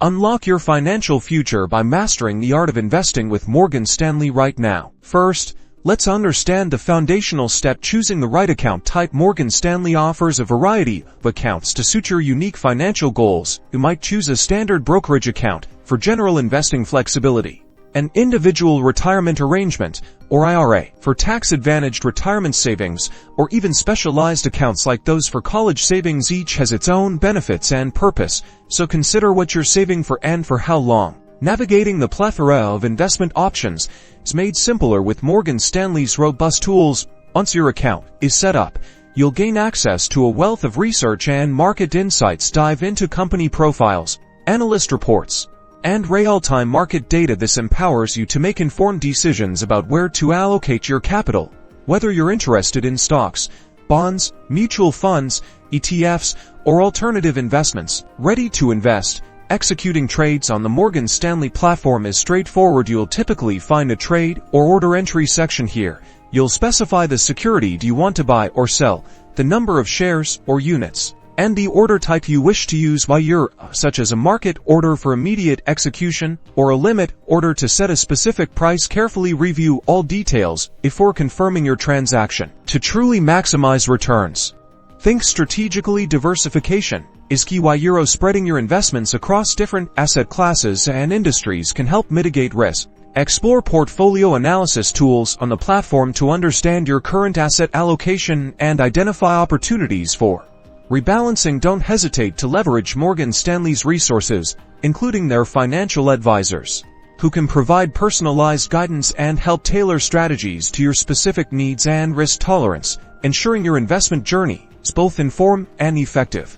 Unlock your financial future by mastering the art of investing with Morgan Stanley right now. First, let's understand the foundational step: choosing the right account type. Morgan Stanley offers a variety of accounts to suit your unique financial goals. You might choose a standard brokerage account for general investing flexibility, an individual retirement arrangement, or IRA, for tax-advantaged retirement savings, or even specialized accounts like those for college savings. Each has its own benefits and purpose, so consider what you're saving for and for how long. Navigating the plethora of investment options is made simpler with Morgan Stanley's robust tools. Once your account is set up, you'll gain access to a wealth of research and market insights. Dive into company profiles, analyst reports, and real-time market data. This empowers you to make informed decisions about where to allocate your capital. Whether you're interested in stocks, bonds, mutual funds, ETFs, or alternative investments, ready to invest. Executing trades on the Morgan Stanley platform is straightforward. You'll typically find a trade or order entry section here. You'll specify the security you want to buy or sell, the number of shares or units, and the order type you wish to use, such as a market order for immediate execution or a limit order to set a specific price. Carefully review all details before confirming your transaction to truly maximize returns. Think strategically. Diversification is key. Spreading your investments across different asset classes and industries can help mitigate risk. Explore portfolio analysis tools on the platform to understand your current asset allocation and identify opportunities for rebalancing. Don't hesitate to leverage Morgan Stanley's resources, including their financial advisors, who can provide personalized guidance and help tailor strategies to your specific needs and risk tolerance, ensuring your investment journey is both informed and effective.